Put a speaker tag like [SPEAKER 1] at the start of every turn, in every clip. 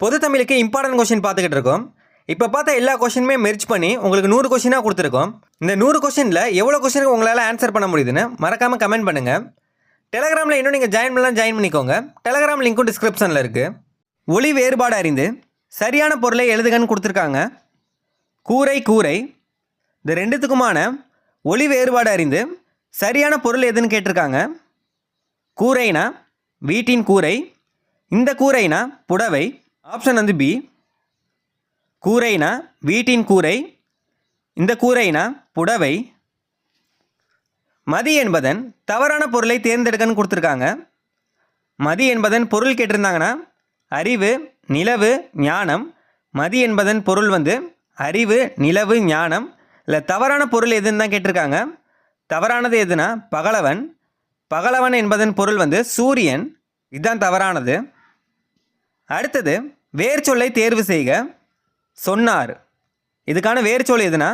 [SPEAKER 1] பொது தமிழுக்கு important question பார்த்துக்கிட்டு இருக்கோம். இப்போ பார்த்த எல்லா கொஸ்டினுமே மெர்ஜ் பண்ணி உங்களுக்கு 100 கொஸ்டினாக கொடுத்துருக்கோம். இந்த 100 கொஸ்டினில் எவ்வளோ கொஸ்டினுக்கு உங்களால் ஆன்சர் பண்ண முடியுதுன்னு மறக்காமல் கமெண்ட் பண்ணுங்கள். டெலகிராமில் இன்னும் நீங்கள் ஜாயின் பண்ணிக்கோங்க. டெலகிராம் லிங்க்கும் டிஸ்கிரிப்ஷனில் இருக்குது. ஒளி வேறுபாடு அறிந்து சரியான பொருளை எழுதுகன்னு கொடுத்துருக்காங்க. கூரை கூரை இந்த ரெண்டுத்துக்குமான ஒளி வேறுபாடு அறிந்து சரியான பொருள் எதுன்னு கேட்டிருக்காங்க. கூரைனா வீட்டின் கூரை, இந்த கூரைனா புடவை. ஆப்ஷன் வந்து பி. கூரைனா வீட்டின் கூரை, இந்த கூரைனா புடவை. மதி என்பதன் தவறான பொருளை தேர்ந்தெடுக்கன்னு கொடுத்துருக்காங்க. மதி என்பதன் பொருள் கேட்டிருந்தாங்கன்னா அறிவு, நிலவு, ஞானம். மதி என்பதன் பொருள் வந்து அறிவு, நிலவு, ஞானம். இல்லை தவறான பொருள் எதுன்னு தான் கேட்டிருக்காங்க. தவறானது எதுனா பகலவன். பகலவன் என்பதன் பொருள் வந்து சூரியன். இதுதான் தவறானது. அடுத்தது வேர் சொல்லை தேர்வு செய்க. சொன்னார். இதுக்கான வேர் சொல் எதுனா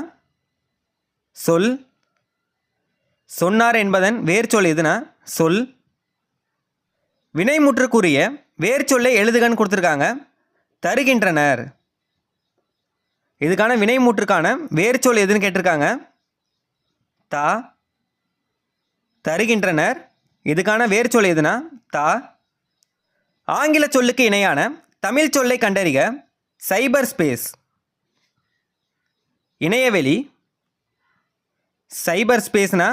[SPEAKER 1] சொல். சொன்னார் என்பதன் வேர் சொல் எதுனா சொல். வினைமுற்றுக்குரிய வேர் சொல்லை எழுதுகன்னு கொடுத்துருக்காங்க. தருகின்றனர். இதுக்கான வினைமுற்றுக்கான வேர் சொல் எதுன்னு கேட்டிருக்காங்க. தா. தருகின்றனர். இதுக்கான வேர் சொல் எதுனா தா. ஆங்கில சொல்லுக்கு இணையான தமிழ் சொல்லை கண்டறிக. சைபர் ஸ்பேஸ். இணையவெளி. சைபர் ஸ்பேஸ்னா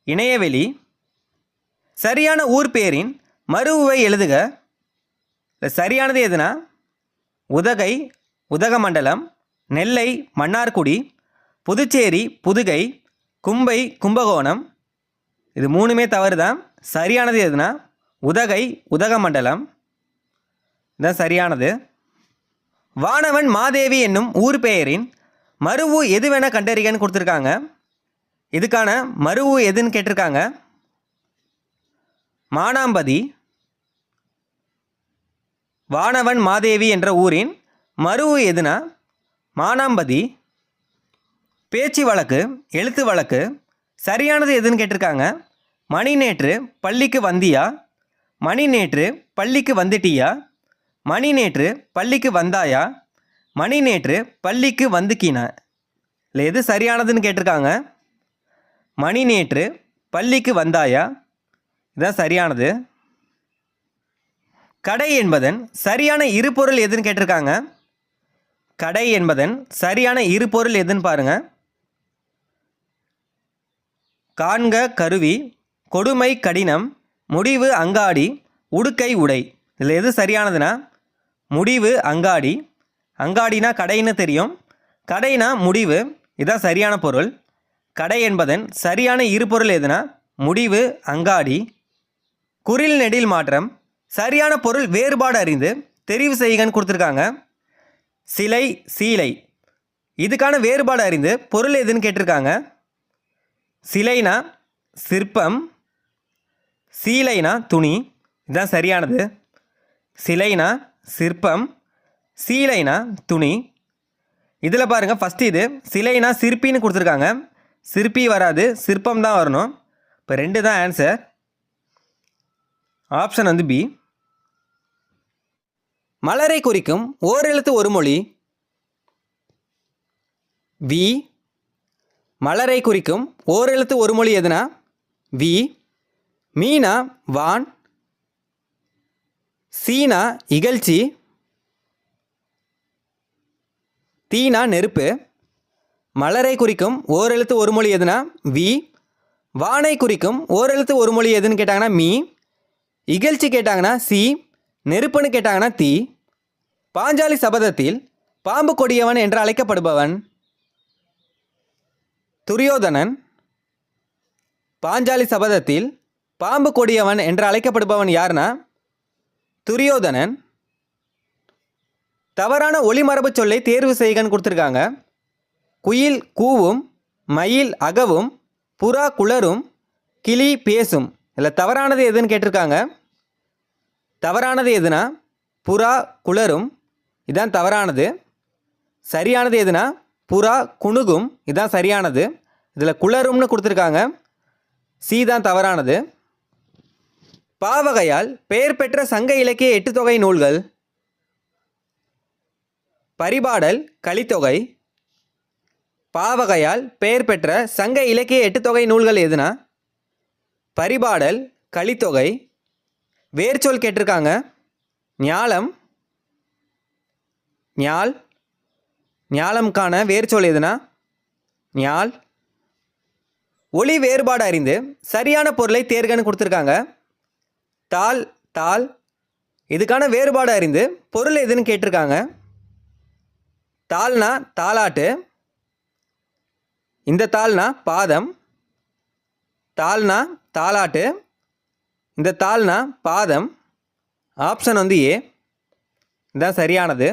[SPEAKER 1] இணையவெளி. சரியான ஊர் பேரின் மறுவை எழுதுக. சரியானது எதுனா உதகை, உதகமண்டலம். நெல்லை, மன்னார்குடி. புதுச்சேரி, புதுகை. கும்பை, கும்பகோணம். இது மூணுமே தவறு தான். சரியானது எதுனா உதகை, உதகமண்டலம். இதுதான் சரியானது. வானவன் மாதேவி என்னும் ஊர் பெயரின் மருவு எதுவென கண்டறிகன்னு கொடுத்துருக்காங்க. இதுக்கான மருவு எதுன்னு கேட்டிருக்காங்க. மானாம்பதி. வானவன் மாதேவி என்ற ஊரின் மருவு எதுனா மானாம்பதி. பேச்சு வழக்கு, எழுத்து வழக்கு. சரியானது எதுன்னு கேட்டிருக்காங்க. மணி நேற்று பள்ளிக்கு வந்தியா? மணி நேற்று பள்ளிக்கு வந்துட்டியா? மணி நேற்று பள்ளிக்கு வந்தாயா? மணி நேற்று பள்ளிக்கு வந்துக்கின. இல்லை எது சரியானதுன்னு கேட்டிருக்காங்க. மணி நேற்று பள்ளிக்கு வந்தாயா? இதுதான் சரியானது. கடை என்பதன் சரியான இருபொருள் எதுன்னு கேட்டிருக்காங்க. கடை என்பதன் சரியான இருபொருள் எதுன்னு பாருங்கள். காண்க கருவி, கொடுமை கடினம், முடிவு அங்காடி, உடுக்கை உடை. இதில் எது சரியானதுன்னா முடிவு அங்காடி. அங்காடினா கடைன்னு தெரியும். கடைனா முடிவு. இதுதான் சரியான பொருள். கடை என்பதன் சரியான இருபொருள் எதுனா முடிவு அங்காடி. குறில் நெடில் மாற்றம். சரியான பொருள் வேறுபாடு அறிந்து தெரிவு செய்கன்னு கொடுத்துருக்காங்க. சிலை, சீலை. இதுக்கான வேறுபாடு அறிந்து பொருள் எதுன்னு கேட்டிருக்காங்க. சிலைனா சிற்பம், சீலைனா துணி. இதுதான் சரியானது. சிலைனா சிற்பம், சீலைனா துணி. இதில் பாருங்கள் ஃபஸ்ட்டு இது சிலைனா சிற்பின்னு கொடுத்துருக்காங்க. சிற்பி வராது, சிற்பம் தான் வரணும். இப்போ 2 தான் ஆன்சர். ஆப்ஷன் வந்து பி. மலரை குறிக்கும் ஓரெழுத்து ஒரு மொழி. வி. மலரை குறிக்கும் ஓரெழுத்து ஒரு மொழி எதுனா வி. மீனா வான். சீனா இகழ்ச்சி. தீனா நெருப்பு. மலரை குறிக்கும் ஓரெழுத்து ஒரு மொழி எதுனா வி. வானை குறிக்கும் ஓரெழுத்து ஒரு மொழி எதுன்னு கேட்டாங்கன்னா மீ. இகழ்ச்சி கேட்டாங்கன்னா சி. நெருப்புன்னு கேட்டாங்கன்னா தீ. பாஞ்சாலி சபதத்தில் பாம்பு கொடியவன் என்று அழைக்கப்படுபவன் துரியோதனன். பாஞ்சாலி சபதத்தில் பாம்பு கொடியவன் என்று அழைக்கப்படுபவன் யாருன்னா துரியோதனன். தவறான ஒளிமரபு சொல்லை தேர்வு செய்கன்னு கொடுத்துருக்காங்க. குயில் கூவும், மயில் அகவும், புறா குளரும், கிளி பேசும். இதில் தவறானது எதுன்னு கேட்டிருக்காங்க. தவறானது எதுனா புறா குளரும். இதுதான் தவறானது. சரியானது எதுனா புறா குணுகும். இதுதான் சரியானது. இதில் குளரும்னு கொடுத்துருக்காங்க. சி தான் தவறானது. பாவகையால் பெயர் பெற்ற சங்க இலக்கிய 8 தொகை நூல்கள். பரிபாடல் கலித்தொகை. பாவகையால் பெயர் பெற்ற சங்க இலக்கிய 8 தொகை நூல்கள் எதுனா? பரிபாடல் கலித்தொகை. வேர்ச்சொல் கேட்டிருக்காங்க. ஞாலம், ஞால். ஞாலம்கான வேர்ச்சொல் எதுனா? ஞால். ஒலி வேறுபாடு அறிந்து சரியான பொருளை தேர்கன்னு கொடுத்துருக்காங்க. தாள், தாள். இதுக்கான வேறுபாடு அறிந்து பொருள் எதுன்னு கேட்டிருக்காங்க. தாள்னா தாலாட்டு, இந்த தாள்னா பாதம். தாள்னா தாலாட்டு, இந்த தாள்னா பாதம். ஆப்ஷன் வந்து ஏ, இதுதான் சரியானது.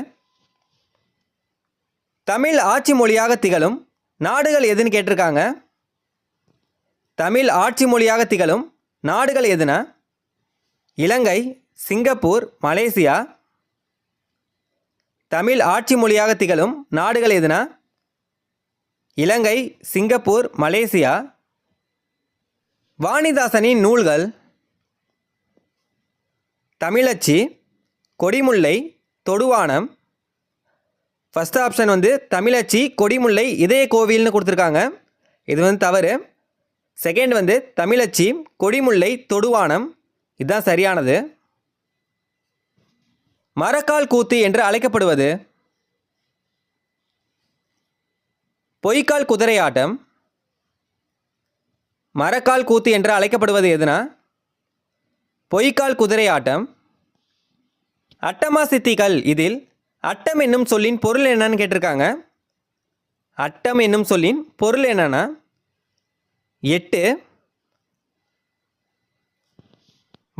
[SPEAKER 1] தமிழ் ஆட்சி மொழியாக திகழும் நாடுகள் எதுன்னு கேட்டிருக்காங்க. தமிழ் ஆட்சி மொழியாக திகழும் நாடுகள் எதுனா? இலங்கை, சிங்கப்பூர், மலேசியா. தமிழ் ஆட்சி மொழியாக திகழும் நாடுகள் எதுனா? இலங்கை, சிங்கப்பூர், மலேசியா. வாணிதாசனின் நூல்கள். தமிழச்சி, கொடிமுல்லை, தொடுவானம். ஃபஸ்ட் ஆப்ஷன் வந்து தமிழச்சி, கொடிமுல்லை, இதய கோவில்னு கொடுத்துருக்காங்க. இது வந்து தவறு. செகண்ட் வந்து தமிழச்சி, கொடிமுல்லை, தொடுவானம். இதுதான் சரியானது. மரக்கால் கூத்து என்று அழைக்கப்படுவது? பொய்க்கால் குதிரை ஆட்டம். மரக்கால் கூத்து என்று அழைக்கப்படுவது எதுனா? பொய்க்கால் குதிரை ஆட்டம். அட்டமா சித்திகள். இதில் அட்டம் என்னும் சொல்லின் பொருள் என்னன்னு கேட்டிருக்காங்க. அட்டம் என்னும் சொல்லின் பொருள் என்னன்னா? 8.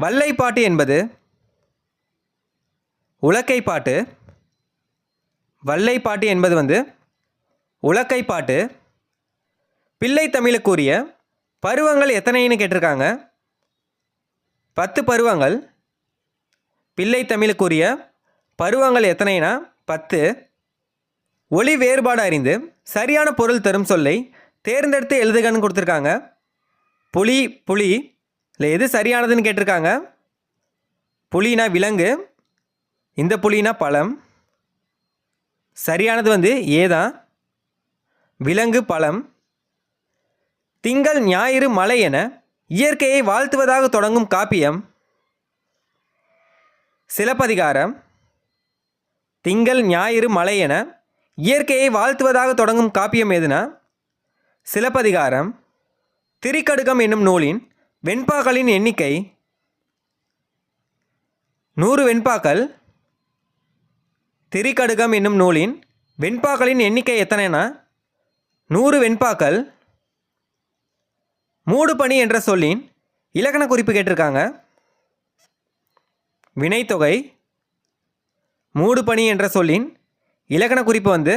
[SPEAKER 1] வல்லைப்பாட்டு என்பது? உலக்கைப்பாட்டு. வல்லைப்பாட்டு என்பது வந்து உலக்கைப்பாட்டு. பிள்ளை தமிழுக்குரிய பருவங்கள் எத்தனைன்னு கேட்டிருக்காங்க. 10 பருவங்கள். பிள்ளை தமிழுக்குரிய பருவங்கள் எத்தனைனா 10. ஒலி வேறுபாடு அறிந்து சரியான பொருள் தரும் சொல்லை தேர்ந்தெடுத்து எழுதுகன்னு கொடுத்துருக்காங்க. புலி, புலி. இல்லை எது சரியானதுன்னு கேட்டிருக்காங்க. புலினா விலங்கு, இந்த புலினா பழம். சரியானது வந்து ஏதான், விலங்கு, பழம். திங்கள், ஞாயிறு, மழை என இயற்கையை வாழ்த்துவதாக தொடங்கும் காப்பியம்? சிலப்பதிகாரம். திங்கள், ஞாயிறு, மழை என இயற்கையை வாழ்த்துவதாக தொடங்கும் காப்பியம் எதுனா? சிலப்பதிகாரம். திரிகடுகம் என்னும் நூலின் வெண்பாக்களின் எண்ணிக்கை? 100 வெண்பாக்கள். திரிகடுகம் என்னும் நூலின் வெண்பாக்களின் எண்ணிக்கை எத்தனைனா? 100 வெண்பாக்கள். மூடுபனி என்ற சொல்லின் இலக்கண குறிப்பு கேட்டிருக்காங்க. வினைத்தொகை. மூடுபனி என்ற சொல்லின் இலக்கண குறிப்பு வந்து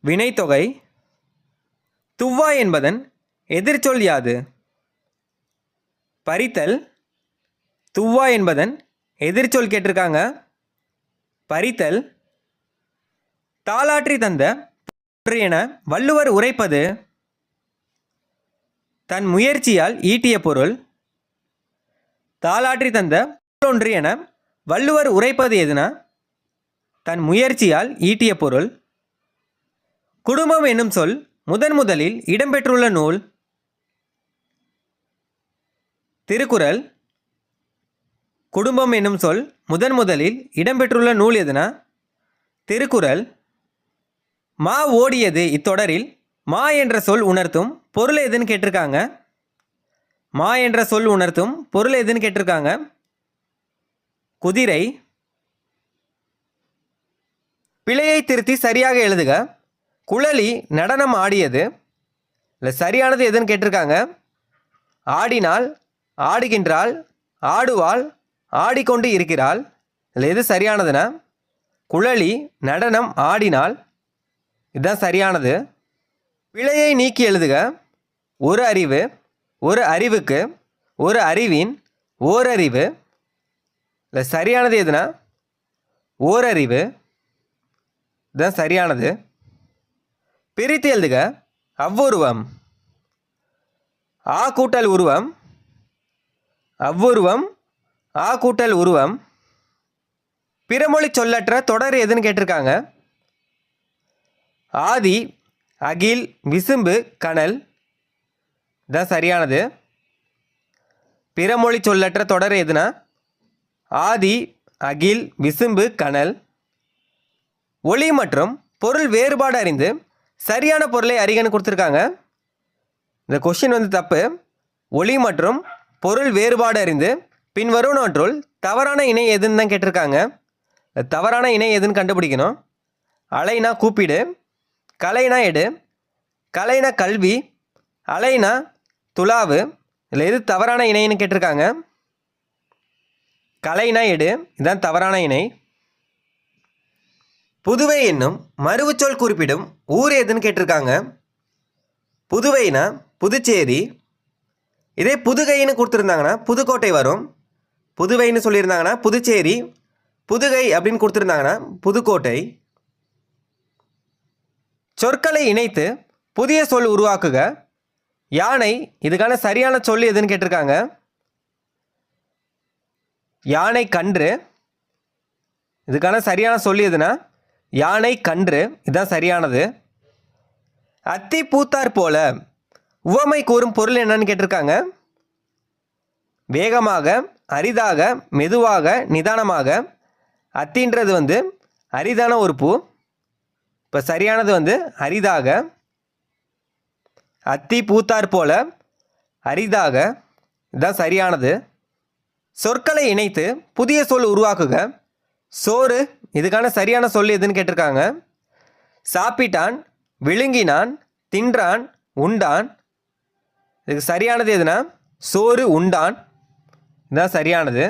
[SPEAKER 1] வினைத்தொகை. துவ்வாய் என்பதன் எதிர்ச்சொல் யாது? பறித்தல். துவ்வாய் என்பதன் எதிர்ச்சொல் கேட்டிருக்காங்க. பறித்தல். தாலாற்றி தந்த என வள்ளுவர் உரைப்பது? தன் முயற்சியால் ஈட்டிய பொருள். தாலாற்றி தந்த ஒன்று என வள்ளுவர் உரைப்பது எதுனா? தன் முயற்சியால் ஈட்டிய பொருள். குடும்பம் என்னும் சொல் முதலில் இடம்பெற்றுள்ள நூல்? திருக்குறள். குடும்பம் என்னும் சொல் முதலில் இடம்பெற்றுள்ள நூல் எதுனா? திருக்குறள். மா ஓடியது இத்தொடரில் மா என்ற சொல் உணர்த்தும் பொருள் எதுன்னு கேட்டிருக்காங்க. மா என்ற சொல் உணர்த்தும் பொருள் எதுன்னு கேட்டிருக்காங்க. குதிரை. பிழையை திருத்தி சரியாக எழுதுக. குழலி நடனம் ஆடியது. இல்லை சரியானது எதுன்னு கேட்டிருக்காங்க. ஆடினாள், ஆடுகின்றாள், ஆடுவாள், ஆடிக்கொண்டு இருக்கிறாள். இல்லை எது சரியானதுன்னா குழலி நடனம் ஆடினாள். இதுதான் சரியானது. பிழையை நீக்கி எழுதுக. ஒரு அறிவு, ஒரு அறிவுக்கு, ஒரு அறிவின், ஓரறிவு. இல்லை சரியானது எதுனா ஓரறிவு. இதுதான் சரியானது. பிரித்து எழுதுக. அவ்வுருவம். ஆ கூட்டல் உருவம். அவ்வுருவம், ஆ கூட்டல் உருவம். பிறமொழி சொல்லற்ற தொடர் எதுன்னு கேட்டிருக்காங்க. ஆதி அகில் விசும்பு கனல் தான் சரியானது. பிறமொழி சொல்லற்ற தொடர் எதுனா ஆதி அகில் விசும்பு கனல். ஒளி மற்றும் பொருள் வேறுபாடு அறிந்து சரியான பொருளை அறிகன்னு கொடுத்துருக்காங்க. இந்த கொஷின் வந்து தப்பு. ஒளி மற்றும் பொருள் வேறுபாடு அறிந்து பின்வருவனவற்றுள் தவறான இணை எதுன்னு தான் கேட்டிருக்காங்க. தவறான இணை எதுன்னு கண்டுபிடிக்கணும். அலைனா கூப்பிடு, கலைனா எடு, கலைனா கல்வி, அலைனா துலாவு. இதில் எது தவறான இணைன்னு கேட்டிருக்காங்க. கலைனா எடு, இதுதான் தவறான இணை. புதுவை என்னும் மறுவுச்சொல் குறிப்பிடும் ஊர் எதுன்னு கேட்டிருக்காங்க. புதுவைனா புதுச்சேரி. இதே புதுகைன்னு கொடுத்துருந்தாங்கன்னா புதுக்கோட்டை வரும். புதுவைன்னு சொல்லியிருந்தாங்கன்னா புதுச்சேரி, புதுகை அப்படின்னு கொடுத்துருந்தாங்கன்னா புதுக்கோட்டை. சொற்களை இணைத்து புதிய சொல் உருவாக்குக. யானை, இதுக்கான சரியான சொல் எதுன்னு கேட்டிருக்காங்க. யானை கன்று, இதுக்கான சரியான சொல் எதுனா யானை கன்று, இதுதான் சரியானது. அத்தி பூத்தார் போல உவமை கூறும் பொருள் என்னன்னு கேட்டிருக்காங்க. வேகமாக, அரிதாக, மெதுவாக, நிதானமாக. அத்தின்றது வந்து அரிதான ஒரு பூ. இப்போ சரியானது வந்து அரிதாக. அத்தி பூத்தார் போல அரிதாக, இதுதான் சரியானது. சொற்களை இணைத்து புதிய சொல் உருவாக்குக. சோறு, இதுக்கான சரியான சொல் எதுன்னு கேட்டிருக்காங்க. சாப்பிட்டான், விழுங்கினான், தின்றான், உண்டான். இதுக்கு சரியானது எதுனா சோறு உண்டான், இதுதான் சரியானது.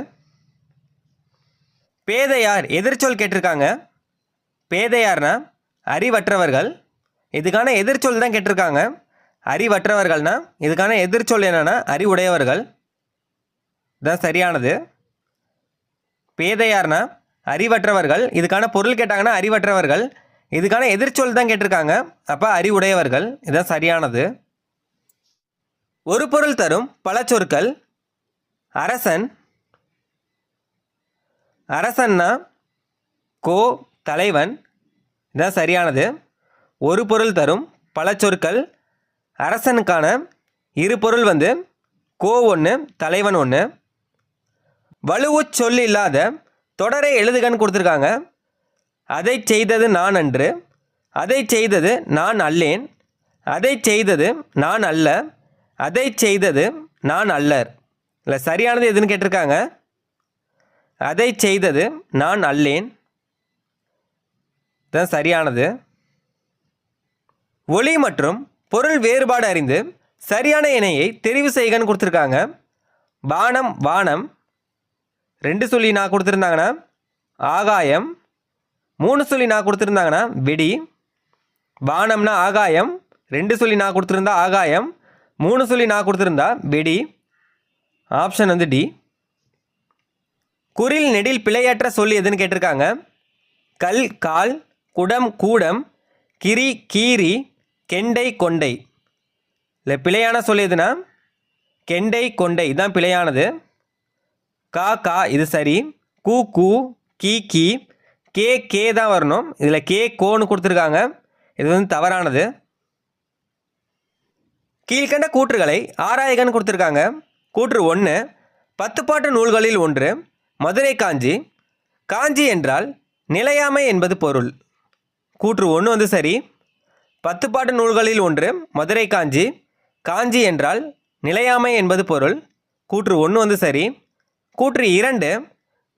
[SPEAKER 1] பேதையார் எதிர்ச்சொல் கேட்டிருக்காங்க. பேதையார்னா அறிவற்றவர்கள். இதுக்கான எதிர்ச்சொல் தான் கேட்டிருக்காங்க. அறிவற்றவர்கள்னா இதுக்கான எதிர்ச்சொல் என்னன்னா அறிவுடையவர்கள், இதுதான் சரியானது. பேதையார்னா அறிவற்றவர்கள். இதுக்கான பொருள் கேட்டாங்கன்னா அறிவற்றவர்கள். இதுக்கான எதிர்ச்சொல் தான் கேட்டிருக்காங்க. அப்போ அறிவுடையவர்கள், இதுதான் சரியானது. ஒரு பொருள் தரும் பல சொற்கள். அரசன், அரசன்னா கோ தலைவன், இதுதான் சரியானது. ஒரு பொருள் தரும் பல சொற்கள். அரசனுக்கான இரு பொருள் வந்து கோ ஒன்று, தலைவன் ஒன்று. வலுவு சொல் இல்லாத தொடரை எழுதுகன்னு கொடுத்துருக்காங்க. அதை செய்தது நான் அன்று, அதை செய்தது நான் அல்லேன், அதை செய்தது நான் அல்ல, அதை செய்தது நான் அல்லர். இல்லை சரியானது எதுன்னு கேட்டிருக்காங்க. அதை செய்தது நான் அல்லேன், தான் சரியானது. ஒளி மற்றும் பொருள் வேறுபாடு அறிந்து சரியான இணையை தெரிவு செய்கன்னு கொடுத்துருக்காங்க. வானம் வானம், 2 சொல்லி நான் கொடுத்துருந்தாங்கன்னா ஆகாயம், 3 சொல்லி நான் கொடுத்துருந்தாங்கன்னா வெடி. வானம்னா ஆகாயம், 2 சொல்லி நான் கொடுத்துருந்தா ஆகாயம், 3 சொல்லி நான் கொடுத்துருந்தா வெடி. ஆப்ஷன் வந்து டி. குறில் நெடில் பிழையற்ற சொல் எதுன்னு கேட்டிருக்காங்க. கல் கால், குடம் கூடம், கிரி கீரி, கெண்டை கொண்டை. இல்லை பிழையான சொல் எதுனா கெண்டை கொண்டை, இதுதான் பிழையானது. கா கா, இது சரி. கூ கூ, கீ கீ, கே கே தான் வரணும். இதில் கே கோன்னு கொடுத்துருக்காங்க, இது வந்து தவறானது. கீழ்கண்ட கூற்றுகளை ஆராயகன்னு கொடுத்துருக்காங்க. கூற்று 1, 10 பாட்டு நூல்களில் ஒன்று மதுரை காஞ்சி. காஞ்சி என்றால் நிலையாமை என்பது பொருள். கூற்று 1 வந்து சரி. 10 பாட்டு நூல்களில் ஒன்று மதுரை காஞ்சி. காஞ்சி என்றால் நிலையாமை என்பது பொருள். கூற்று 1 வந்து சரி. கூற்று 2,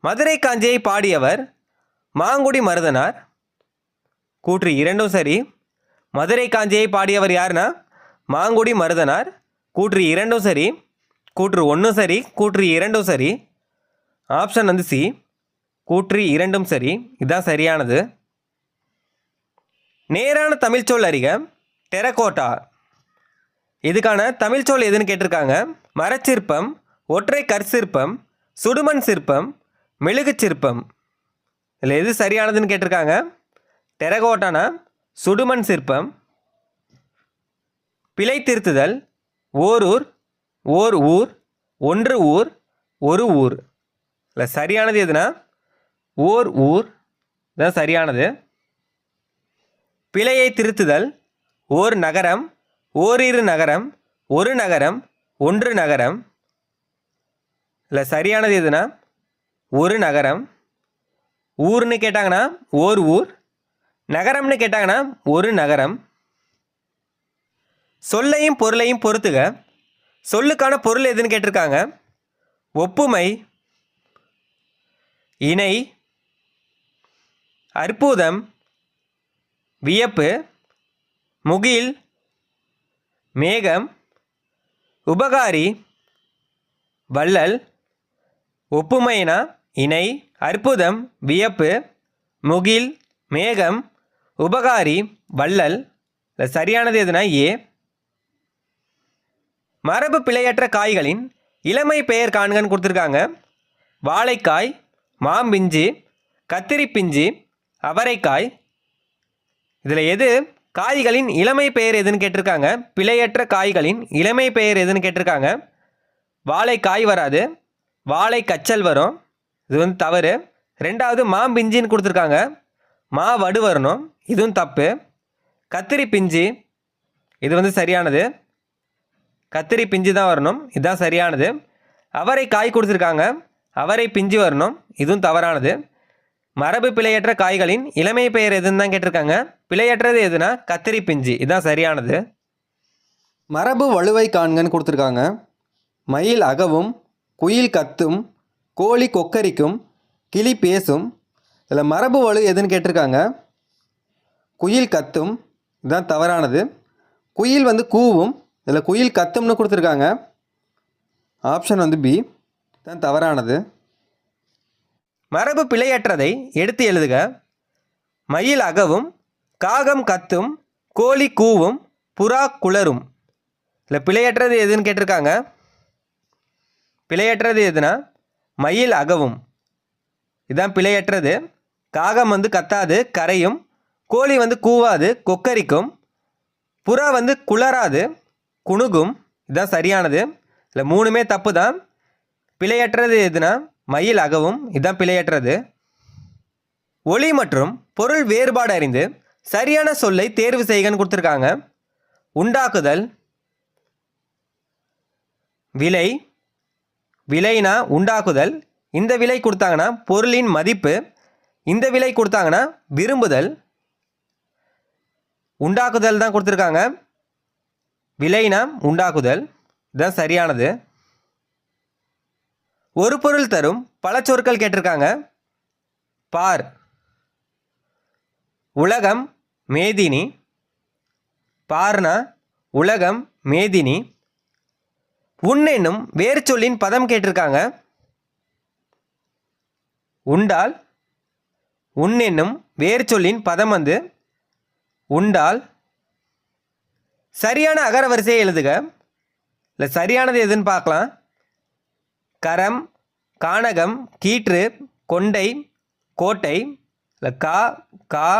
[SPEAKER 1] மதுரை காஞ்சியை பாடியவர் மாங்குடி மருதனார். கூற்று 2ம் சரி. மதுரை காஞ்சியை பாடியவர் யாருன்னா மாங்குடி மருதனார். கூற்று 2ம் சரி. கூற்று 1ம் சரி. கூற்று 2ம் சரி. ஆப்ஷன் வந்து சி. கூற்று 2ம் சரி, இதுதான் சரியானது. நேரான தமிழ்ச்சொல் அறிக. டெரகோட்டா, இதுக்கான தமிழ்ச்சொல் எதுன்னு கேட்டிருக்காங்க. மரச்சிற்பம், ஒற்றை கற்சிற்பம், சுடுமண் சிற்பம், மெழுகு சிற்பம். இதில் எது சரியானதுன்னு கேட்டிருக்காங்க. டெரகோட்டானா சுடுமண் சிற்பம். பிழை திருத்துதல். ஓரூர், ஓர் ஊர், ஒன்று ஊர், ஒரு ஊர். இல்லை சரியானது எதுனா ஓர் ஊர் தான் சரியானது. பிழையை திருத்துதல், ஓர் நகரம், ஓரிரு நகரம், ஒரு நகரம், ஒன்று நகரம். இல்லை சரியானது எதுனா ஒரு நகரம். ஊர்னு கேட்டாங்கன்னா ஓர் ஊர், நகரம்னு கேட்டாங்கன்னா ஒரு நகரம். சொல்லையும் பொருளையும் பொறுத்துக. சொல்லுக்கான பொருள் எதுன்னு கேட்டிருக்காங்க. ஒப்புமை, இணை, அற்புதம், வியப்பு, முகில், மேகம், உபகாரி, வள்ளல். ஒப்புமைனா இணை, அற்புதம், வியப்பு, முகில், மேகம், உபகாரி, வள்ளல். சரியானது எதுனா ஏ. மரபு பிழையற்ற காய்களின் இளமை பெயர் காண்கன்னு கொடுத்துருக்காங்க. வாழைக்காய், மாம்பிஞ்சு, கத்திரி பிஞ்சு, அவரைக்காய். இதில் எது காய்களின் இளமை பெயர் எதுன்னு கேட்டிருக்காங்க. பிழையற்ற காய்களின் இளமை பெயர் எதுன்னு கேட்டிருக்காங்க. வாழைக்காய் வராது, வாழை கச்சல் வரும், இது வந்து தவறு. ரெண்டாவது மாம்பிஞ்சின்னு கொடுத்துருக்காங்க, மா வடு வரணும், இதுவும் தப்பு. கத்திரி பிஞ்சு, இது வந்து சரியானது, கத்திரி பிஞ்சு தான் வரணும், இதுதான் சரியானது. அவரை காய் கொடுத்துருக்காங்க, அவரை பிஞ்சு வரணும், இதுவும் தவறானது. மரபு பிழையற்ற காய்களின் இளமை பெயர் எதுன்னு தான் கேட்டிருக்காங்க. பிழையற்றது எதுனா கத்திரி பிஞ்சு, இதுதான் சரியானது. மரபு வலுவை காண்கன்னு கொடுத்துருக்காங்க. மயில் அகவும், குயில் கத்தும், கோழி கொக்கரிக்கும், கிளி பேசும். இதில் மரபு வலு எதுன்னு கேட்டிருக்காங்க. குயில் கத்தும், இதுதான் தவறானது. குயில் வந்து கூவும், இதில் குயில் கத்தும்னு கொடுத்துருக்காங்க. ஆப்ஷன் வந்து பி தான் தவறானது. மரபு பிழையற்றதை எடுத்து எழுதுக. மயில் அகவும், காகம் கத்தும், கோழி கூவும், புறா குளரும். இல்லை பிழையற்றது எதுன்னு கேட்டிருக்காங்க. பிழையற்றது எதுனா மயில் அகவும், இதுதான் பிழையற்றது. காகம் வந்து கத்தாது, கரையும். கோழி வந்து கூவாது, கொக்கரிக்கும். புறா வந்து குளராது, குணுகும், இதுதான் சரியானது. இல்லை மூணுமே தப்பு தான். பிழையற்றது எதுனா மயில் அகவும், இதுதான் பிழையற்றது. ஒலி மற்றும் பொருள் வேறுபாடு அறிந்து சரியான சொல்லை தேர்வு செய்கன்னு கொடுத்துருக்காங்க. உண்டாக்குதல், விலை, விலைனா உண்டாக்குதல். இந்த விலை கொடுத்தாங்கன்னா பொருளின் மதிப்பு, இந்த விலை கொடுத்தாங்கன்னா விரும்புதல். உண்டாக்குதல் தான் கொடுத்துருக்காங்க, விலைனா உண்டாக்குதல், இதுதான் சரியானது. ஒரு பொருள் தரும் பல சொற்கள் கேட்டிருக்காங்க. பார், உலகம், மேதினி. பார்னா உலகம், மேதினி. உன் என்னும் வேறு சொல்லின் பதம் கேட்டிருக்காங்க. உண்டால், உன் என்னும் வேறு சொல்லின் பதம் வந்து உண்டால். சரியான அகர வரிசையை எழுதுக. இல்லை சரியானது எதுன்னு பார்க்கலாம். கரம், கானகம், கீற்று, கொண்டை, கோட்டை. இல்லை கா, கா,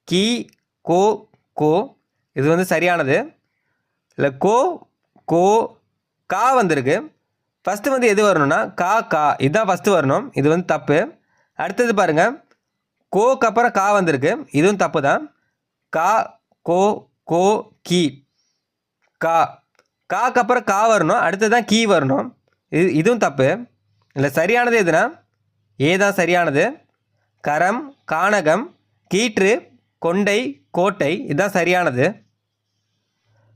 [SPEAKER 1] கீ, கோ, கோ, இது வந்து சரியானது. இல்லை கோ, கோ, கா வந்திருக்கு. ஃபஸ்ட்டு வந்து எது வரணும்னா கா, கா, இதுதான் ஃபஸ்ட்டு வரணும், இது வந்து தப்பு. அடுத்தது பாருங்கள், கோக்கு அப்புறம் கா வந்திருக்கு, இதுவும் தப்பு தான். கா, கோ, கோ, கீ, கா. காக்கு அப்புறம் கா வரணும், அடுத்தது தான் கீ வரணும், இதுவும் தப்பு. இல்லை சரியானது எதுனா ஏதான் சரியானது. கரம், கானகம், கீற்று, கொண்டை, கோட்டை, இதுதான் சரியானது.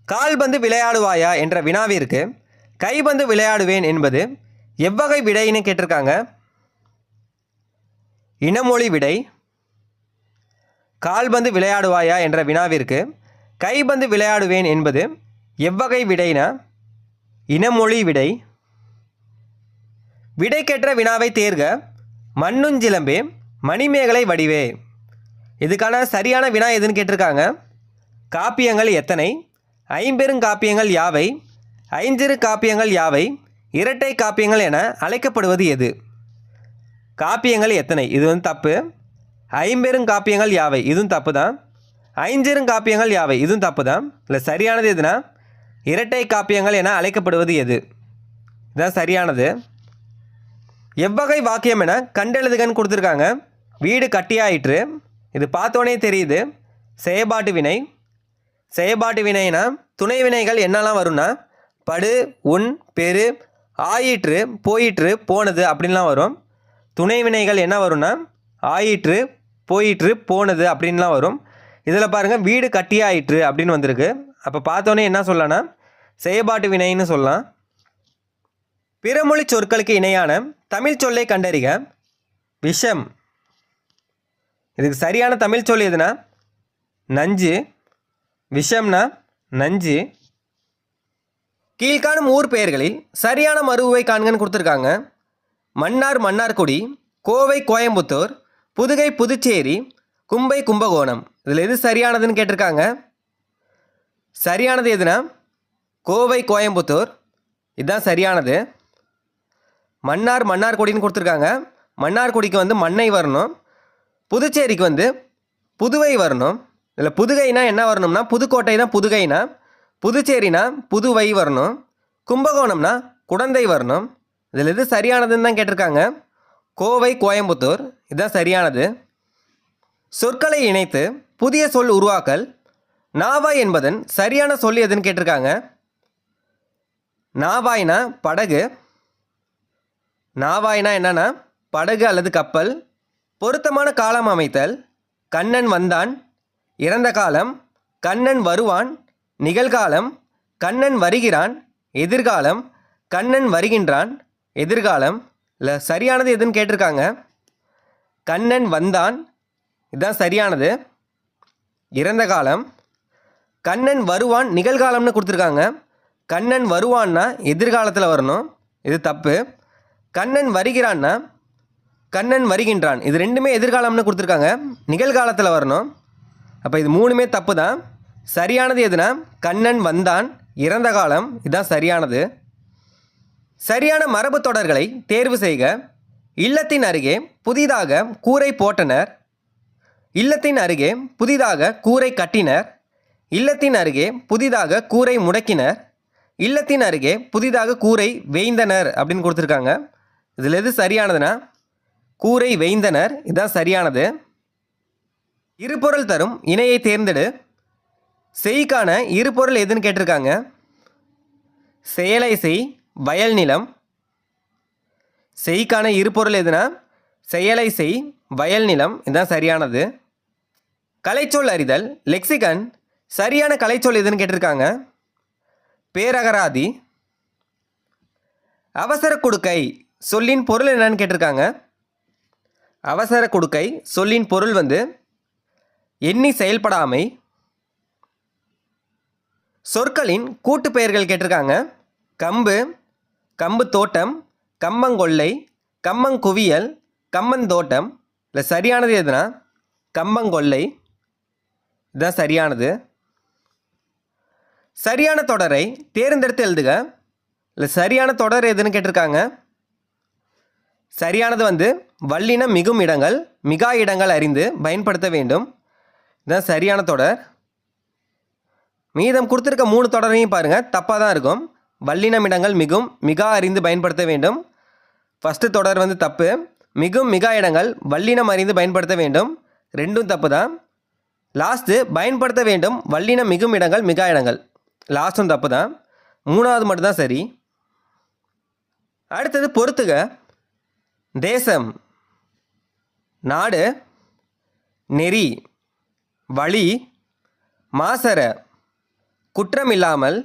[SPEAKER 1] கால்பந்து விளையாடுவாயா என்ற வினாவிற்கு கைபந்து விளையாடுவேன் என்பது எவ்வகை விடைன்னு கேட்டிருக்காங்க. இனமொழி விடை. கால்பந்து விளையாடுவாயா என்ற வினாவிற்கு கைபந்து விளையாடுவேன் என்பது எவ்வகை விடைனா இனமொழி விடை. விடைக்கேற்ற வினாவை தேர்க. மண்ணுஞ்சிலம்பே, மணிமேகலை வடிவே. இதுக்கான சரியான வினா எதுன்னு கேட்டிருக்காங்க. காப்பியங்கள் எத்தனை? ஐம்பெருங்காப்பியங்கள் யாவை? ஐஞ்சிறு காப்பியங்கள் யாவை? இரட்டை காப்பியங்கள் என அழைக்கப்படுவது எது? காப்பியங்கள் எத்தனை, இது வந்து தப்பு. ஐம்பெருங்காப்பியங்கள் யாவை, இதுவும் தப்பு தான். ஐஞ்சிறுங்காப்பியங்கள் யாவை, இதுவும் தப்பு தான். இல்லை சரியானது எதுனா இரட்டை காப்பியங்கள் என அழைக்கப்படுவது எது? இதுதான் சரியானது. எவ்வகை வாக்கியம் என கண்டெழுதுகன்னு கொடுத்துருக்காங்க. வீடு கட்டியாயிற்று, இது பார்த்தோன்னே தெரியுது. செயபாட்டு வினை. செயபாட்டு வினைனா துணை வினைகள் என்னெல்லாம் வரும்னா படு, உன், பெரு, ஆயிற்று, போயிற்று, போனது அப்படின்லாம் வரும். துணை வினைகள் என்ன வரும்னா ஆயிற்று, போயிற்று, போனது அப்படின்லாம் வரும். இதில் பாருங்கள் வீடு கட்டியாயிற்று அப்படின்னு வந்திருக்கு. அப்போ பார்த்தோன்னே என்ன சொல்லலாம்னா செயபாட்டு வினைன்னு சொல்லலாம். பிறமொழி சொற்களுக்கு இணையான தமிழ் சொல்லை கண்டறிக. விஷம். இதுக்கு சரியான தமிழ் சொல் எதுனா நஞ்சு. விஷம்னா நஞ்சு. கீழ்காணும் ஊர் பெயர்களில் சரியான மருவுவை காண்கன்னு கொடுத்துருக்காங்க. மன்னார் மன்னார்குடி, கோவை கோயம்புத்தூர், புதுகை புதுச்சேரி, கும்பை கும்பகோணம். இதில் எது சரியானதுன்னு கேட்டிருக்காங்க. சரியானது எதுனா கோவை கோயம்புத்தூர், இதுதான் சரியானது. மன்னார் மன்னார்குடின்னு கொடுத்துருக்காங்க. மன்னார்குடிக்கு வந்து மண்ணை வரணும். புதுச்சேரிக்கு வந்து புதுவை வரணும். இதில் புதுகைனா என்ன வரணும்னா புதுக்கோட்டை தான் புதுகைனா, புதுச்சேரினா புதுவை வரணும். கும்பகோணம்னா குடந்தை வரணும். இதில் எது சரியானதுன்னு தான் கேட்டிருக்காங்க. கோவை கோயம்புத்தூர், இதுதான் சரியானது. சொற்களை இணைத்து புதிய சொல் உருவாக்கல். நாவாய் என்பதன் சரியான சொல் எதுன்னு கேட்டிருக்காங்க. நாவாய்னா படகு. நாவாய்னா என்னன்னா படகு அல்லது கப்பல். பொருத்தமான காலம் அமைத்தல். கண்ணன் வந்தான், இறந்த காலம். கண்ணன் வருவான், நிகழ்காலம். கண்ணன் வருகிறான், எதிர்காலம். கண்ணன் வருகின்றான், எதிர்காலம். இல்லை சரியானது எதுன்னு கேட்டிருக்காங்க. கண்ணன் வந்தான், இதுதான் சரியானது, இறந்த காலம். கண்ணன் வருவான் நிகழ்காலம்னு கொடுத்துருக்காங்க. கண்ணன் வருவான்னா எதிர்காலத்தில் வரணும், இது தப்பு. கண்ணன் வருகிறான்னா கண்ணன் வருகின்றான், இது ரெண்டுமே எதிர்காலம்னு கொடுத்துருக்காங்க, நிகழ்காலத்தில் வரணும். அப்போ இது மூணுமே தப்பு தான். சரியானது எதுனா கண்ணன் வந்தான், இறந்த காலம், இதுதான் சரியானது. சரியான மரபு தொடர்களை தேர்வு செய்க. இல்லத்தின் அருகே புதிதாக கூரை போட்டனர். இல்லத்தின் அருகே புதிதாக கூரை கட்டினர். இல்லத்தின் அருகே புதிதாக கூரை முடக்கினர். இல்லத்தின் அருகே புதிதாக கூரை வேய்ந்தனர் அப்படின்னு கொடுத்துருக்காங்க. இதில் எது சரியானதுன்னா கூரை வேய்ந்தனர், இதுதான் சரியானது. இருபொருள் தரும் இணையை தேர்ந்தெடு. செய்க்கான இருபொருள் எதுன்னு கேட்டிருக்காங்க. செயலை செய், வயல் நிலம். செய்க்கான இருபொருள் எதுனா செயலை செய், வயல் நிலம், இதுதான் சரியானது. கலைச்சொல் அறிதல் லெக்சிகன். சரியான கலைச்சொல் எதுன்னு கேட்டிருக்காங்க. பேரகராதி. அவசர கொடுக்கை சொல்லின் பொருள் என்னன்னு கேட்டிருக்காங்க. அவசர கொடுக்கை சொல்லின் பொருள் வந்து எண்ணி செயல்படாமை. சொற்களின் கூட்டு பெயர்கள் கேட்டிருக்காங்க. கம்பு, கம்பு தோட்டம், கம்பங்கொல்லை, கம்பங்குவியல், கம்பந்தோட்டம். இல்லை சரியானது எதுனா கம்பங்கொல்லை, இதுதான் சரியானது. சரியான தொடரை தேர்ந்தெடுத்து எழுதுக. இல்லை சரியான தொடர் எதுன்னு கேட்டிருக்காங்க. சரியானது வந்து வல்லினம் மிகும் இடங்கள், மிகா இடங்கள் அறிந்து பயன்படுத்த வேண்டும், இதுதான் சரியான தொடர். மீதம் கொடுத்துருக்க 3 தொடரையும் பாருங்கள், தப்பாக தான் இருக்கும். வல்லினம் இடங்கள் மிகும், மிகா அறிந்து பயன்படுத்த வேண்டும், ஃபஸ்ட்டு தொடர் வந்து தப்பு. மிகும் மிகா இடங்கள் வல்லினம் அறிந்து பயன்படுத்த வேண்டும், ரெண்டும் தப்பு தான். லாஸ்ட்டு பயன்படுத்த வேண்டும் வல்லினம் மிகும் இடங்கள் மிகா இடங்கள், லாஸ்ட்டும் தப்பு தான். 3வது மட்டும்தான் சரி. அடுத்தது பொறுத்துக. தேசம், நாடு, நெறி, வழி, மாசற, குற்றமில்லாமல்,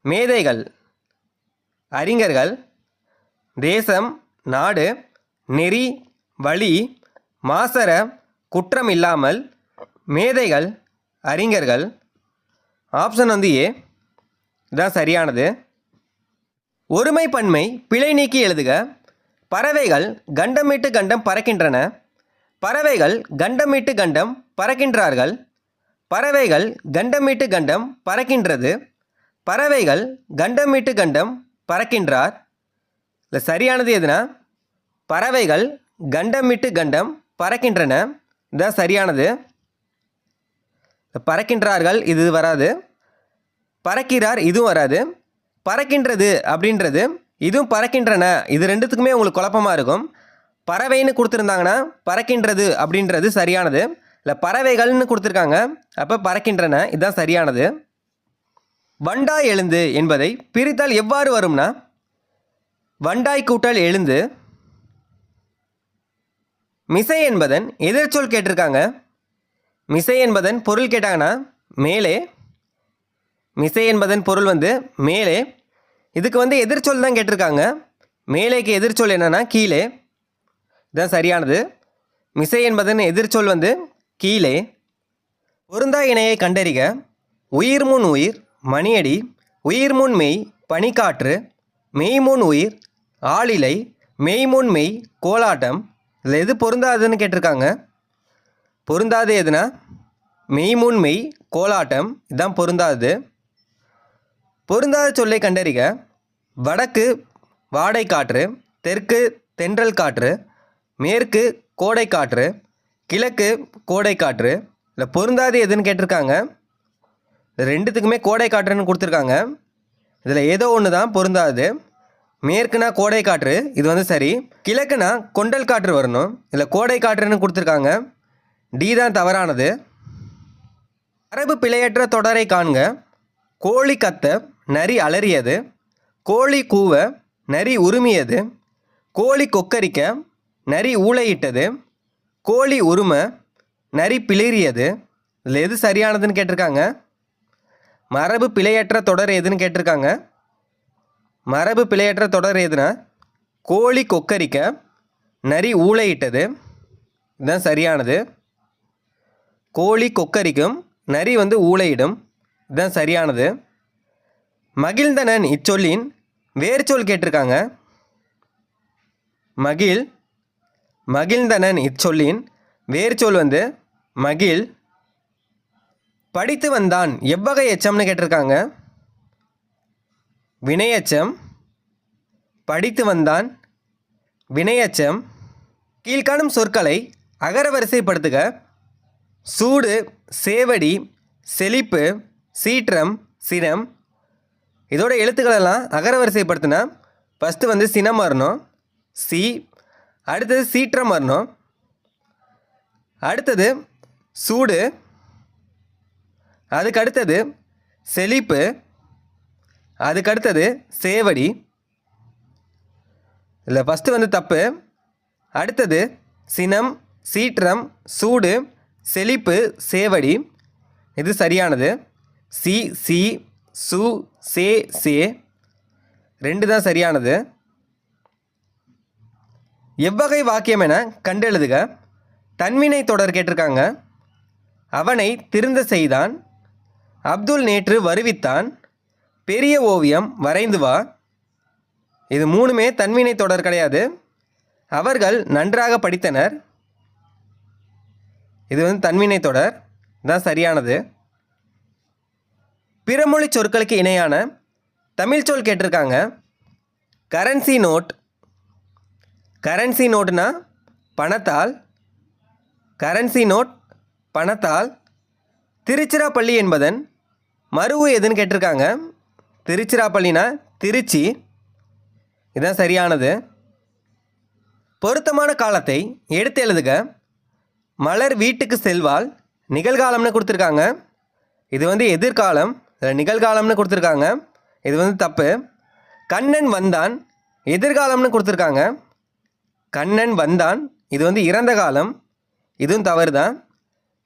[SPEAKER 1] மேதைகள், அறிஞர்கள். தேசம், நாடு, நெறி, வழி, மாசற, குற்றமில்லாமல், மேதைகள், அறிஞர்கள். ஆப்ஷன் வந்து ஏ, இதுதான் சரியானது. ஒருமை பன்மை பிழை நீக்கி எழுதுக. பறவைகள் கண்டமிட்டு கண்டம் பறக்கின்றன. பறவைகள் கண்டமிட்டு கண்டம் பறக்கின்றார்கள். பறவைகள் கண்டமிட்டு கண்டம் பறக்கின்றது. பறவைகள் கண்டமிட்டு கண்டம் பறக்கின்றார். இல்லை சரியானது எதுனா பறவைகள் கண்டமிட்டு கண்டம் பறக்கின்றன, இதுதான் சரியானது. பறக்கின்றார்கள் இது வராது. பறக்கிறார் இதுவும் வராது. பறக்கின்றது அப்படின்றது இதுவும் பறக்கின்றன, இது ரெண்டுத்துக்குமே உங்களுக்கு குழப்பமாக இருக்கும். பறவைன்னு கொடுத்துருந்தாங்கன்னா பறக்கின்றது அப்படின்றது சரியானது. இல்லை பறவைகள்னு கொடுத்துருக்காங்க, அப்போ பறக்கின்றன, இதுதான் சரியானது. வண்டாய் எழுந்து என்பதை பிரித்தால் எவ்வாறு வரும்னா, வண்டாய் கூட்டல் எழுந்து. மிசை என்பதன் எதிர்ச்சொல் கேட்டிருக்காங்க. மிசை என்பதன் பொருள் கேட்டாங்கன்னா மேலே. மிசை என்பதன் பொருள் மேலே. இதுக்கு எதிர்ச்சொல் தான் கேட்டிருக்காங்க. மேலேக்கு எதிர்ச்சொல் என்னன்னா கீழே, இதுதான் சரியானது. மிசை என்பதன் எதிர்ச்சொல் கீழே. பொருந்தா இணையை கண்டறிக. உயிர்முன் உயிர் மணியடி, உயிர்முன் மெய் பனிக்காற்று, மெய்முன் உயிர் ஆளிலை, மெய்முன் மெய் கோலாட்டம். இதில் எது பொருந்தாதுன்னு கேட்டிருக்காங்க. பொருந்தாது எதுனா மெய்முன் மெய் கோலாட்டம், இதுதான் பொருந்தாது. பொருந்தாத சொல்லை கண்டறிக. வடக்கு வாடை காற்று, தெற்கு தென்றல் காற்று, மேற்கு கோடை காற்று, கிழக்கு கோடை காற்று. இல்லை பொருந்தாது எதுன்னு கேட்டிருக்காங்க. ரெண்டுத்துக்குமே கோடை காற்றுன்னு கொடுத்துருக்காங்க. இதில் ஏதோ ஒன்று தான் பொருந்தாது. மேற்குனா கோடை காற்று, இது சரி. கிழக்குனா கொண்டல் காற்று வரணும், இதில் கோடை காற்றுன்னு கொடுத்துருக்காங்க. டி தான் தவறானது. மரபு பிழையற்ற தொடரை காண்க. கோழி கத்த நரி அலறியது, கோழி கூவ நரி உருமியது, கோழி கொக்கரிக்க நரி ஊளையிட்டது, கோழி உரும நரி பிளிறியது. இதில் எது சரியானதுன்னு கேட்டிருக்காங்க. மரபு பிழையற்ற தொடர் எதுன்னு கேட்டிருக்காங்க. மரபு பிழையற்ற தொடர் எதுனா கோழி கொக்கரிக்க நரி ஊளையிட்டது, இதுதான் சரியானது. கோழி கொக்கரிக்கும், நரி ஊளையிடும், இதுதான் சரியானது. மகிழ்ந்தனன் இச்சொல்லின் வேர்ச்சொல் கேட்டிருக்காங்க. மகிழ்ந்தனன் இச்சொல்லின் வேர்ச்சொல் மகிழ். படித்து வந்தான் எவ்வகை எச்சம்னு கேட்டிருக்காங்க. வினையச்சம். படித்து வந்தான் வினையச்சம். கீழ்காணும் சொற்களை அகரவரிசைப்படுத்துக. சூடு, சேவடி, செழிப்பு, சீற்றம், சினம். இதோட எழுத்துக்களெல்லாம் அகரவரிசைப்படுத்தினா ஃபஸ்ட்டு சினம் வரணும், சி. அடுத்தது சீற்றம் வரணும், அடுத்தது சூடு, அதுக்கு அடுத்தது செழிப்பு, அதுக்கு அடுத்தது சேவடி. இல்லை ஃபஸ்ட்டு தப்பு. அடுத்தது சினம், சீற்றம், சூடு, செழிப்பு, சேவடி, இது சரியானது. சி சி, சு சே சே, ரெண்டு தான் சரியானது. எவ்வகை வாக்கியம் என கண்டெழுதுக. தன்வினை தொடர் கேட்டிருக்காங்க. அவனை திருந்த செய்தான், அப்துல் நேற்று வருவித்தான், பெரிய ஓவியம் வரைந்து வா. இது மூணுமே தன்வினை தொடர் கிடையாது. அவர்கள் நன்றாக படித்தனர், இது தன்வினை தொடர், தான் சரியானது. பிறமொழி சொற்களுக்கு இணையான தமிழ் சொல் கேட்டிருக்காங்க. Currency note. கரன்சி நோட்னா பணத்தால். கரன்சி நோட் பணத்தால். திருச்சிராப்பள்ளி என்பதன் மருவு எதுன்னு கேட்டிருக்காங்க. திருச்சிராப்பள்ளினா திருச்சி, இதுதான் சரியானது. பொருத்தமான காலத்தை எடுத்து எழுதுக. மலர் வீட்டுக்கு செல்வாள் நிகழ்காலம்னு கொடுத்துருக்காங்க. இது எதிர்காலம், நிகழ்காலம்னு கொடுத்துருக்காங்க, இது தப்பு. கண்ணன் வந்தான் எதிர்காலம்னு கொடுத்துருக்காங்க. கண்ணன் வந்தான், இது இறந்த காலம், இதுவும் தவறு தான்.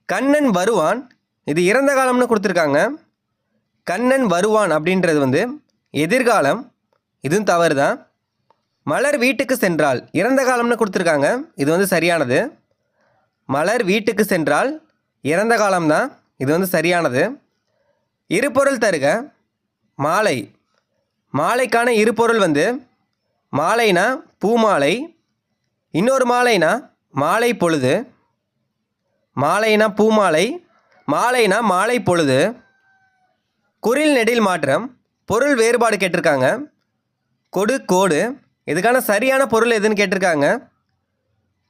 [SPEAKER 1] கண்ணன் வருவான், இது இறந்த காலம்னு கொடுத்துருக்காங்க. கண்ணன் வருவான் அப்படின்றது எதிர்காலம், இதுவும் தவறு தான். மலர் வீட்டுக்கு சென்றால் இறந்த காலம்னு கொடுத்துருக்காங்க, இது சரியானது. மலர் வீட்டுக்கு சென்றால் இறந்த காலம்தான், இது சரியானது. இருபொருள் தருக. மாலை. மாலைக்கான இருபொருள் மாலைனா பூமாலை, இன்னொரு மாலைனா மாலை பொழுது. மாலைனா பூமாலை, மாலைனா மாலை பொழுது. குறில் நெடில் மாற்றம். பொருள் வேறுபாடு கேட்டிருக்காங்க. கொடு கோடு. இதுக்கான சரியான பொருள் எதுன்னு கேட்டிருக்காங்க.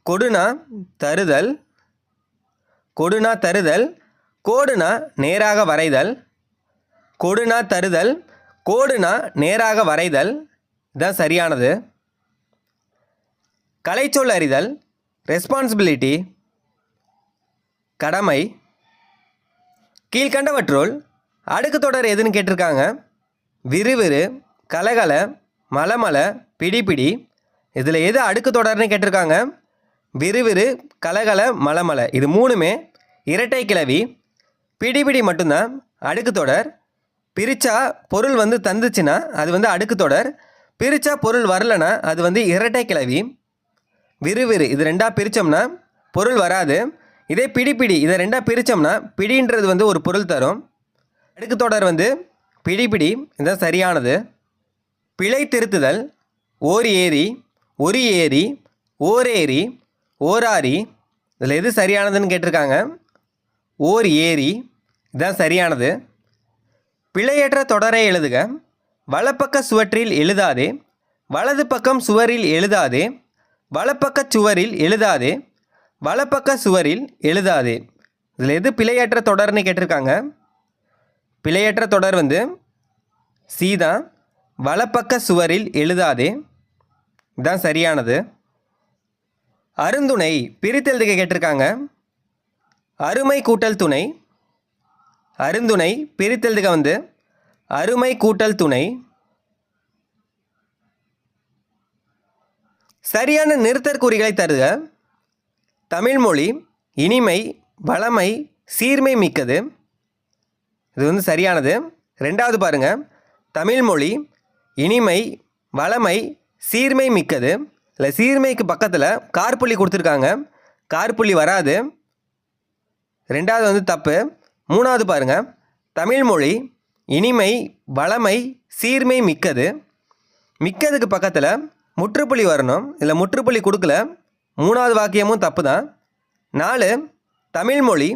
[SPEAKER 1] கொடுனா தருதல், கொடுனா தருதல், கோடுனா நேராக வரைதல். கொடுனா தருதல், கோடுனா நேராக வரைதல், இதுதான் சரியானது. கலைச்சொல் அறிதல். ரெஸ்பான்சிபிலிட்டி. கடமை. கீழ்கண்டவற்றுள் அடுக்கு தொடர் எதுன்னு கேட்டிருக்காங்க. விறுவிறு, கலகல, மலமல, பிடிபிடி. இதில் எது அடுக்கு தொடர்னு கேட்டிருக்காங்க. விறுவிறு, கலகல, மலமல இது மூணுமே இரட்டை கிளவி. பிடிபிடி மட்டும்தான் அடுக்கு தொடர். பிரித்தா பொருள் தந்துச்சுன்னா அது அடுக்கு தொடர். பிரித்தா பொருள் வரலனா அது இரட்டை கிளவி. விறுவிறு இது ரெண்டாக பிரித்தோம்னா பொருள் வராது. இதே பிடிபிடி இதை ரெண்டாக பிரித்தோம்னா பிடின்றது ஒரு பொருள் தரும். அடுக்கு தொடர் பிடிபிடி இதுதான் சரியானது. பிழை திருத்துதல் ஓர் ஏரி, ஒரு ஏரி, ஓரேரி, ஓராரி. இதில் எது சரியானதுன்னு கேட்டிருக்காங்க. ஓர் ஏரி இதுதான் சரியானது. பிழையற்ற தொடரை எழுதுக. வலப்பக்க சுவற்றில் எழுதாதே, வலது பக்கம் சுவரில் எழுதாதே, வலப்பக்க சுவரில் எழுதாதே, வலப்பக்க சுவரில் எழுதாதே. இதில் எது பிழையற்ற தொடர்னு கேட்டிருக்காங்க. பிழையற்ற தொடர் சி தான். வலப்பக்க சுவரில் எழுதாதே இதுதான் சரியானது. அருந்துணை பிரித்தெழுதுக கேட்டிருக்காங்க. அருமை கூட்டல் துணை. அருந்துணை பிரித்தெழுதுக அருமை கூட்டல் துணை. சரியான நிறுத்தற்குறிகளை தருக. தமிழ்மொழி இனிமை, வளமை, சீர்மை மிக்கது. இது சரியானது. ரெண்டாவது பாருங்க. தமிழ்மொழி இனிமை, வளமை, சீர்மை மிக்கது. இல்லை சீர்மைக்கு பக்கத்தில் கார்புள்ளி கொடுத்துருக்காங்க. கார்புள்ளி வராது. ரெண்டாவது தப்பு. மூணாவது பாருங்கள். தமிழ்மொழி இனிமை, வளமை, சீர்மை மிக்கது. மிக்கதுக்கு பக்கத்தில் முற்றுப்புள்ளி வரணும். இல்லை முற்றுப்புள்ளி கொடுக்கல. மூணாவது வாக்கியமும் தப்பு தான். 4 தமிழ்மொழி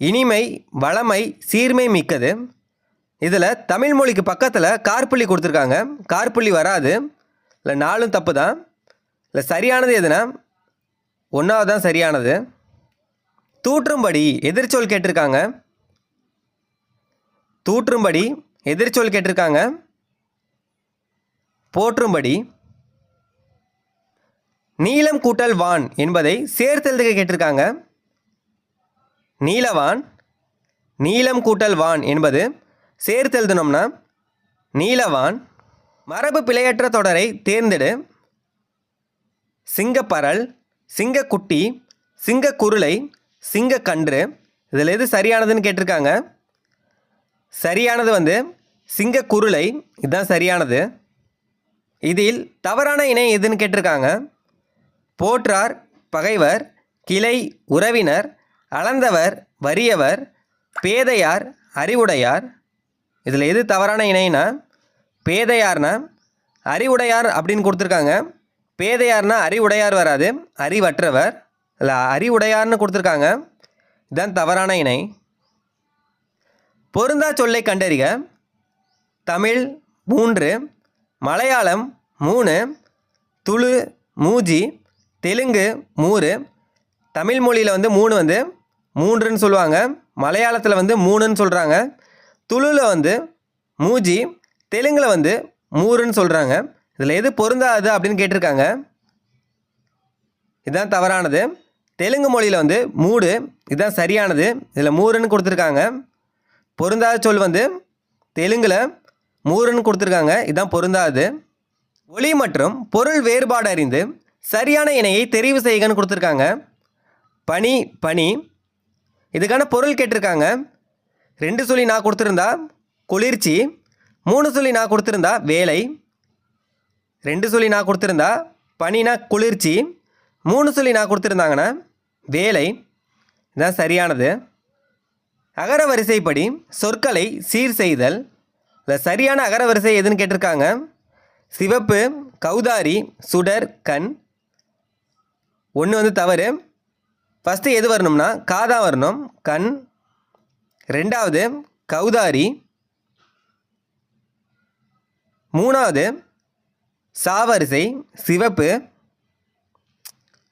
[SPEAKER 1] இனிமை, வளமை, சீர்மை மிக்கது. இதில் தமிழ்மொழிக்கு பக்கத்தில் கார்புள்ளி கொடுத்துருக்காங்க. கார்புள்ளி வராது. இல்லை 4ம் தப்பு தான். இல்லை சரியானது எதுனா 1வது தான் சரியானது. தூற்றும்படி எதிர்ச்சொல் கேட்டிருக்காங்க. தூற்றும்படி எதிர்ச்சொல் கேட்டிருக்காங்க. போற்றும்படி. நீலம் கூட்டல் வான் என்பதை சேர்த்தெழுதுக கேட்டிருக்காங்க. நீலவான். நீலம் கூட்டல் வான் என்பது சேர்த்தெழுதணும்னா நீலவான். மரபு பிழையற்ற தொடரை தேர்ந்தெடு. சிங்கப்பரல், சிங்கக்குட்டி, சிங்கக்குருளை, சிங்கக்கன்று. இதில் எது சரியானதுன்னு கேட்டிருக்காங்க. சரியானது சிங்கக்குருளை இதுதான் சரியானது. இதில் தவறான இணை எதுன்னு கேட்டிருக்காங்க. போற்றார், பகைவர், கிளை, உறவினர், அளந்தவர், வறியவர், பேதையார், அறிவுடையார். இதில் எது தவறான இணைனா பேதையார்னா அறிவுடையார் அப்படின்னு கொடுத்துருக்காங்க. பேதையார்னா அறிவுடையார் வராது, அறிவற்றவர். இல்லை அறிவுடையார்னு கொடுத்துருக்காங்க. இதுதான் தவறான இணை. பொருந்தா சொல்லை கண்டறிக. தமிழ் 3, மலையாளம் 3, துளு, மூஜி, தெலுங்கு 3. தமிழ் மொழியில் 3 3ன்னு சொல்லுவாங்க. மலையாளத்தில் 3ன்னு சொல்கிறாங்க. துளுவில் மூஜி, தெலுங்கில் 3ன்னு சொல்கிறாங்க. இதில் எது பொருந்தாது அப்படின்னு கேட்டிருக்காங்க. இதுதான் தவறானது. தெலுங்கு மொழியில் 3 இதுதான் சரியானது. இதில் 3ன்னு கொடுத்துருக்காங்க. பொருந்தாத சொல் தெலுங்கில் 3ன்னு கொடுத்துருக்காங்க. இதுதான் பொருந்தாது. ஒலி மற்றும் பொருள் வேறுபாடு அறிந்து சரியான இணையை தெரிவு செய்கன்னு கொடுத்துருக்காங்க. பனி, பனி. இதுக்கான பொருள் கேட்டிருக்காங்க. 2 சொல்லி நான் கொடுத்துருந்தா குளிர்ச்சி, 3 சொல்லி நான் கொடுத்துருந்தா வேலை. 2 சொல்லி நான் கொடுத்துருந்தா பனினா குளிர்ச்சி, 3 சொல்லி நான் கொடுத்துருந்தாங்கன்னா வேலை. இதுதான் சரியானது. அகர வரிசைப்படி சொற்களை சீர் செய்தல். இல்லை சரியான அகர வரிசை எதுன்னு கேட்டிருக்காங்க. சிவப்பு, கௌதாரி, சுடர், கண். 1 தவறு. ஃபஸ்ட்டு எது வரணும்னா காதான் வரணும், கண். 2வது கௌதாரி. 3வது சாவரிசை சிவப்பு.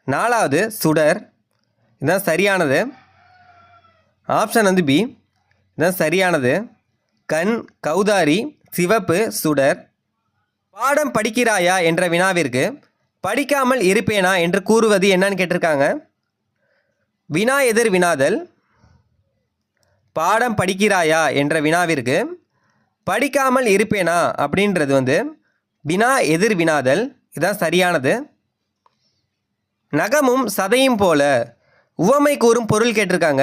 [SPEAKER 1] 4வது சுடர். இதுதான் சரியானது. Option B. இதுதான் சரியானது. கண், கௌதாரி, சிவப்பு, சுடர். பாடம் படிக்கிறாயா என்ற வினாவிற்கு படிக்காமல் இருப்பேனா என்று கூறுவது என்னன்னு கேட்டிருக்காங்க. வினா எதிர் வினாதல், பாடம் படிக்கிறாயா என்ற வினாவிற்கு படிக்காமல் இருப்பேனா அப்படின்றது வினா எதிர் வினாதல். இதுதான் சரியானது. நகமும் சதையும் போல உவமை கூறும் பொருள் கேட்டிருக்காங்க.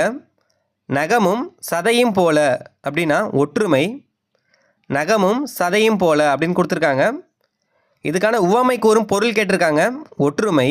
[SPEAKER 1] நகமும் சதையும் போல அப்படின்னா ஒற்றுமை. நகமும் சதையும் போல அப்படின்னு கொடுத்துருக்காங்க. இதுக்கான உவமை கூறும் பொருள் கேட்டிருக்காங்க ஒற்றுமை.